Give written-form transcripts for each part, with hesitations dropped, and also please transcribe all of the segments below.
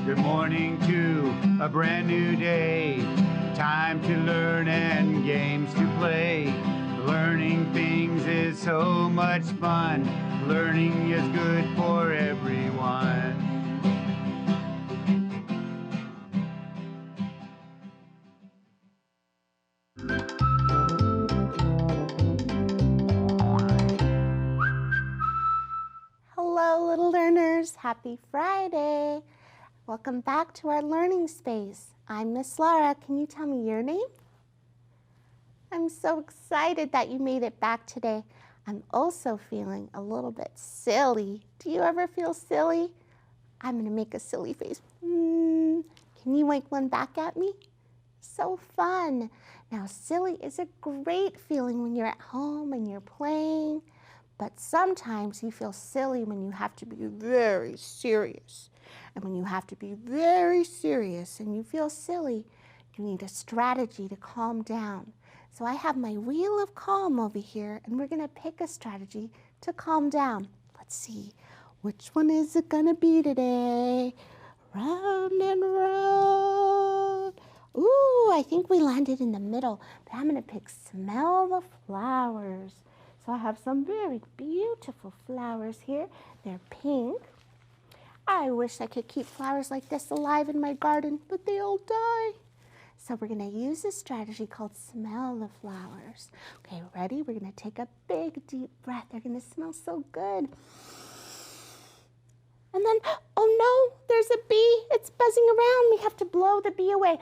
Good morning to a brand new day. Time to learn and games to play. Learning things is so much fun. Learning is good for everyone. Hello, little learners. Happy Friday. Welcome back to our learning space. I'm Miss Laura. Can you tell me your name? I'm so excited that you made it back today. I'm also feeling a little bit silly. Do you ever feel silly? I'm going to make a silly face. Can you make one back at me? So fun. Now, silly is a great feeling when you're at home and you're playing. But sometimes you feel silly when you have to be very serious. And when you have to be very serious and you feel silly, you need a strategy to calm down. So I have my wheel of calm over here, and we're going to pick a strategy to calm down. Let's see, which one is it going to be today? Round and round. Ooh, I think we landed in the middle, but I'm going to pick smell the flowers. So I have some very beautiful flowers here. They're pink. I wish I could keep flowers like this alive in my garden, but they all die. So we're going to use a strategy called smell the flowers. Okay, ready? We're going to take a big deep breath. They're going to smell so good. And then, oh no, there's a bee. It's buzzing around. We have to blow the bee away.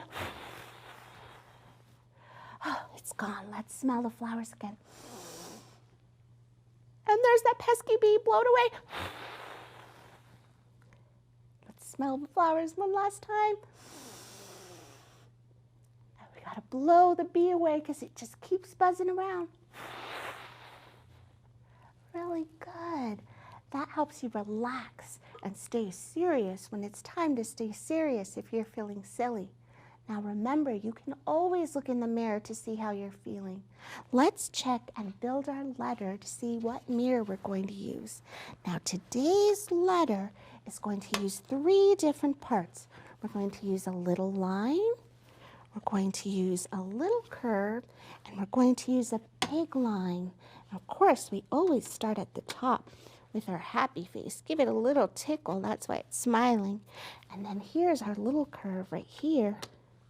Oh, it's gone. Let's smell the flowers again. And there's that pesky bee. Blow it away. Let's smell the flowers one last time. And we gotta blow the bee away because it just keeps buzzing around. Really good. That helps you relax and stay serious when it's time to stay serious if you're feeling silly. Now remember, you can always look in the mirror to see how you're feeling. Let's check and build our letter to see what mirror we're going to use. Now today's letter is going to use 3 different parts. We're going to use a little line, we're going to use a little curve, and we're going to use a big line. And of course, we always start at the top with our happy face. Give it a little tickle, that's why it's smiling. And then here's our little curve right here.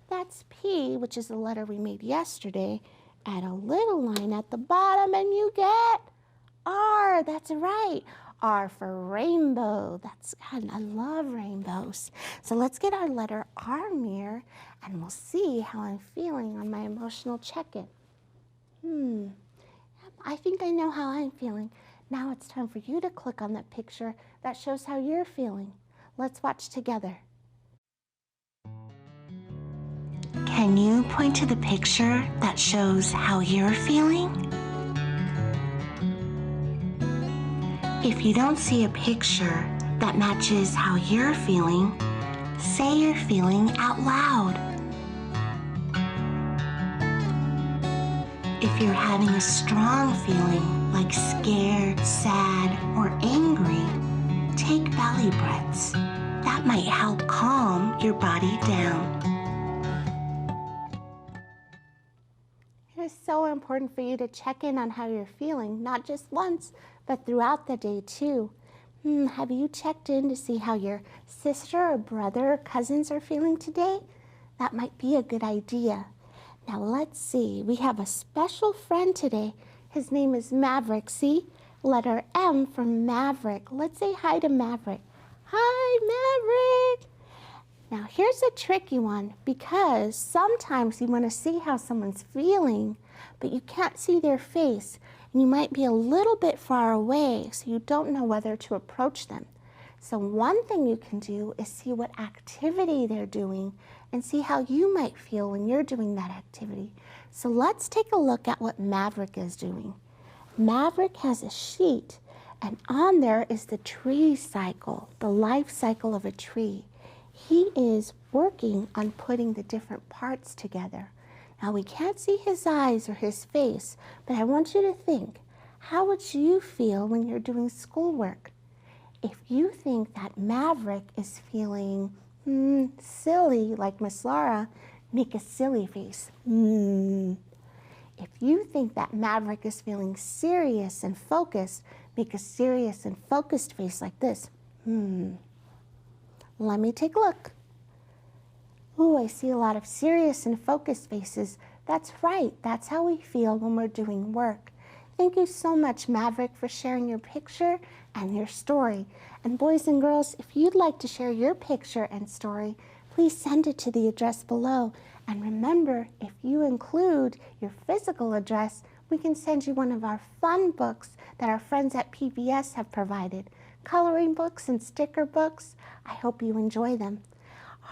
That's P, which is the letter we made yesterday. Add a little line at the bottom and you get R. That's right. R for rainbow. That's good. I love rainbows. So let's get our letter R mirror and we'll see how I'm feeling on my emotional check-in. I think I know how I'm feeling. Now it's time for you to click on that picture that shows how you're feeling. Let's watch together. Can you point to the picture that shows how you're feeling? If you don't see a picture that matches how you're feeling, say you're feeling out loud. If you're having a strong feeling like scared, sad, or angry, take belly breaths. That might help calm your body down. It is so important for you to check in on how you're feeling, not just once, but throughout the day too. Have you checked in to see how your sister or brother or cousins are feeling today? That might be a good idea. Now let's see, we have a special friend today. His name is Maverick. See, letter M for Maverick. Let's say hi to Maverick. Hi, Maverick. Now here's a tricky one because sometimes you want to see how someone's feeling, but you can't see their face and you might be a little bit far away, so you don't know whether to approach them. So one thing you can do is see what activity they're doing and see how you might feel when you're doing that activity. So let's take a look at what Maverick is doing. Maverick has a sheet and on there is the tree cycle, the life cycle of a tree. He is working on putting the different parts together. Now we can't see his eyes or his face, but I want you to think, how would you feel when you're doing schoolwork? If you think that Maverick is feeling Silly, like Miss Laura, make a silly face. If you think that Maverick is feeling serious and focused, make a serious and focused face like this. Let me take a look. Ooh, I see a lot of serious and focused faces. That's right. That's how we feel when we're doing work. Thank you so much, Maverick, for sharing your picture and your story. And boys and girls, if you'd like to share your picture and story, please send it to the address below. And remember, if you include your physical address, we can send you one of our fun books that our friends at PBS have provided. Coloring books and sticker books. I hope you enjoy them.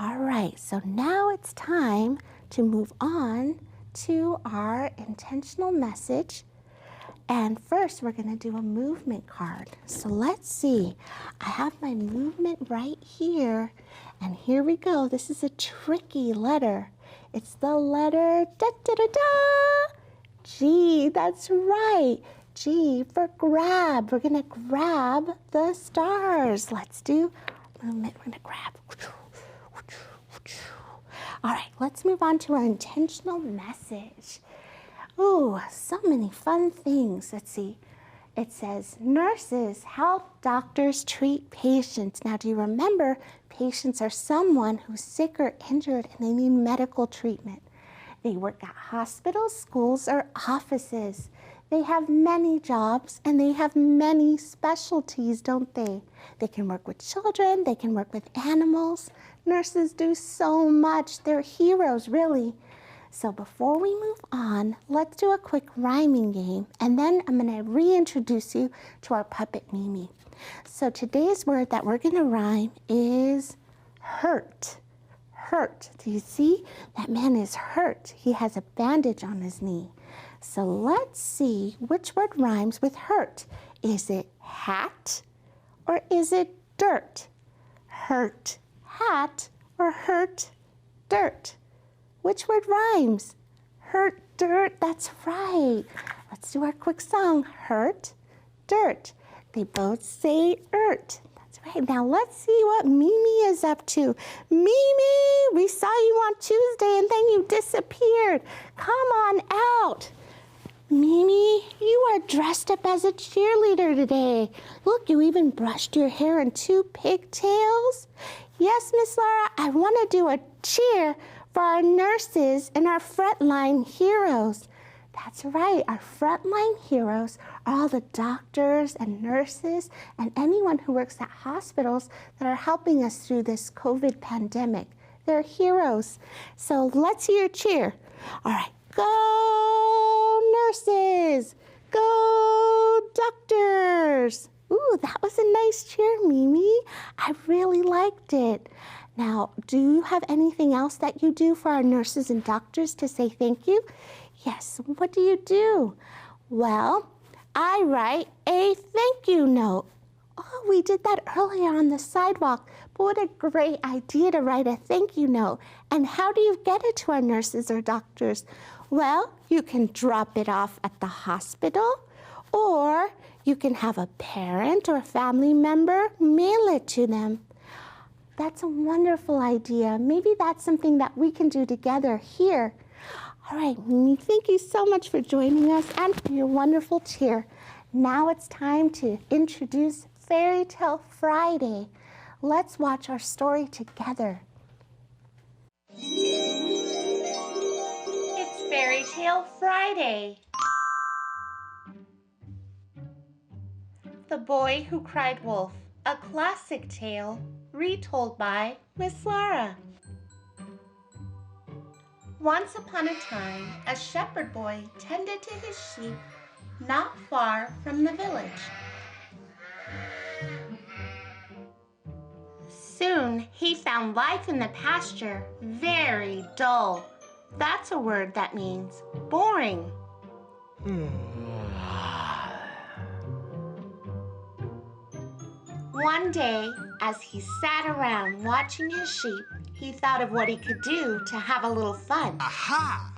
All right, so now it's time to move on to our intentional message. And first, we're going to do a movement card. So let's see. I have my movement right here. And here we go. This is a tricky letter. It's the letter da-da-da-da. G, that's right. G for grab. We're going to grab the stars. Let's do movement. We're going to grab. All right, let's move on to our intentional message. Ooh, so many fun things. Let's see. It says, nurses help doctors treat patients. Now, do you remember patients are someone who's sick or injured and they need medical treatment? They work at hospitals, schools, or offices. They have many jobs and they have many specialties, don't they? They can work with children, they can work with animals. Nurses do so much. They're heroes, really. So before we move on, let's do a quick rhyming game, and then I'm going to reintroduce you to our puppet Mimi. So today's word that we're going to rhyme is hurt. Hurt. Do you see? That man is hurt. He has a bandage on his knee. So let's see which word rhymes with hurt. Is it hat or is it dirt? Hurt, hat, or hurt, dirt? Which word rhymes? Hurt, dirt, that's right. Let's do our quick song. Hurt, dirt. They both say ert. That's right. Now let's see what Mimi is up to. Mimi, we saw you on Tuesday and then you disappeared. Come on out. Mimi, you are dressed up as a cheerleader today. Look, you even brushed your hair in 2 pigtails. Yes, Miss Laura, I want to do a cheer for our nurses and our frontline heroes. That's right, our frontline heroes are all the doctors and nurses and anyone who works at hospitals that are helping us through this COVID pandemic. They're heroes. So let's hear a cheer. All right, go nurses, go doctors. Ooh, that was a nice cheer, Mimi. I really liked it. Now, do you have anything else that you do for our nurses and doctors to say thank you? Yes, what do you do? Well, I write a thank you note. Oh, we did that earlier on the sidewalk, but what a great idea to write a thank you note. And how do you get it to our nurses or doctors? Well, you can drop it off at the hospital, or you can have a parent or a family member mail it to them. That's a wonderful idea. Maybe that's something that we can do together here. All right, Mimi, thank you so much for joining us and for your wonderful cheer. Now it's time to introduce Fairy Tale Friday. Let's watch our story together. It's Fairy Tale Friday. The Boy Who Cried Wolf, a classic tale retold by Miss Laura. Once upon a time, a shepherd boy tended to his sheep not far from the village. Soon he found life in the pasture very dull. That's a word that means boring. One day, as he sat around watching his sheep, he thought of what he could do to have a little fun. Aha!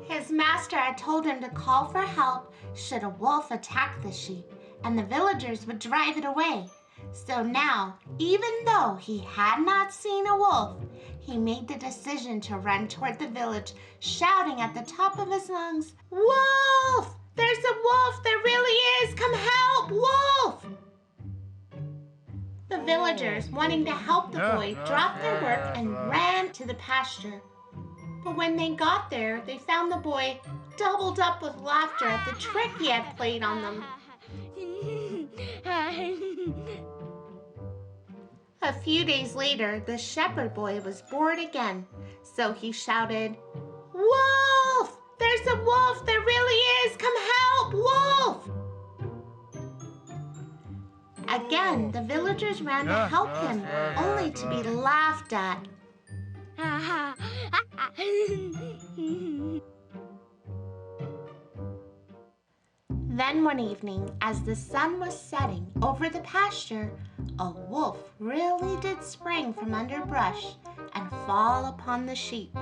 His master had told him to call for help should a wolf attack the sheep, and the villagers would drive it away. So now, even though he had not seen a wolf, he made the decision to run toward the village, shouting at the top of his lungs, "Wolf! There's a wolf! There really is! Come help! Wolf!" The villagers, wanting to help the boy, dropped their work and ran to the pasture. But when they got there, they found the boy doubled up with laughter at the trick he had played on them. A few days later, the shepherd boy was bored again, so he shouted, "Wolf! There's a wolf! There really is! Come help! Wolf!" Again, the villagers ran to help him, only to be laughed at. Then one evening, as the sun was setting over the pasture, a wolf really did spring from under brush and fall upon the sheep.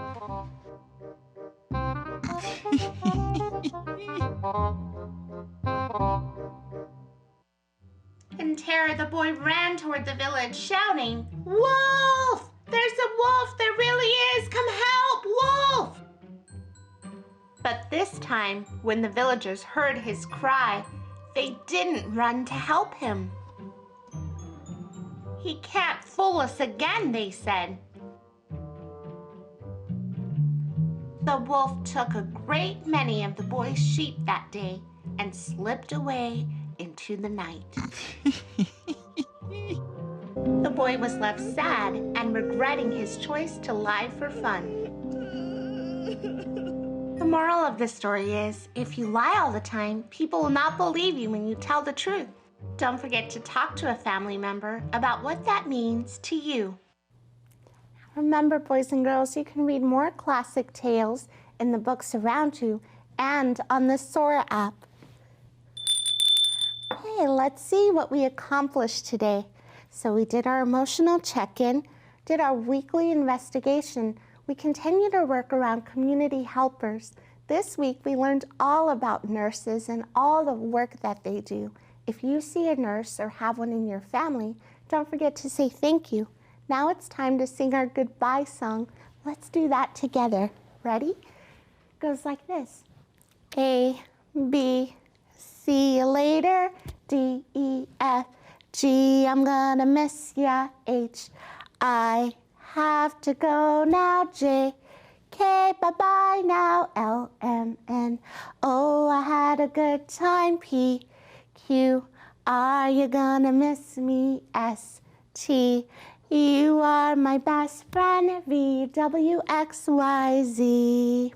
In terror, the boy ran toward the village, shouting, "Wolf! There's a wolf! There really is! Come help! Wolf!" But this time, when the villagers heard his cry, they didn't run to help him. "He can't fool us again," they said. The wolf took a great many of the boy's sheep that day and slipped away into the night. The boy was left sad and regretting his choice to lie for fun. The moral of this story is, if you lie all the time, people will not believe you when you tell the truth. Don't forget to talk to a family member about what that means to you. Remember, boys and girls, you can read more classic tales in the books around you and on the Sora app. Okay, let's see what we accomplished today. So we did our emotional check-in, did our weekly investigation. We continue to work around community helpers. This week we learned all about nurses and all the work that they do. If you see a nurse or have one in your family, don't forget to say thank you. Now it's time to sing our goodbye song. Let's do that together. Ready? It goes like this. A, B, see you later. D, E, F, G, I'm gonna miss ya. H, I have to go now. J, K, bye-bye now. L, M, N, O, I had a good time. P, Q, are you gonna miss me? S, T, you are my best friend. V, W, X, Y, Z.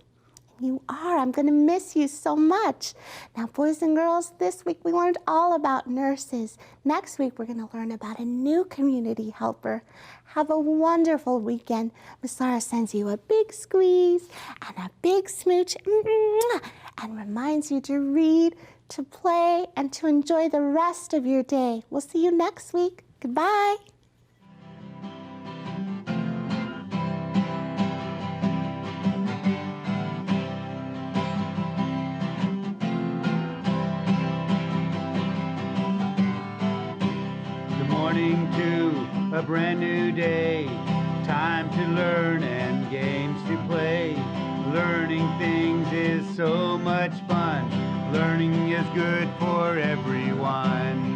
You are. I'm going to miss you so much. Now, boys and girls, this week we learned all about nurses. Next week, we're going to learn about a new community helper. Have a wonderful weekend. Miss Laura sends you a big squeeze and a big smooch and reminds you to read, to play, and to enjoy the rest of your day. We'll see you next week. Goodbye. Morning to a brand new day. Time to learn and games to play. Learning things is so much fun. Learning is good for everyone.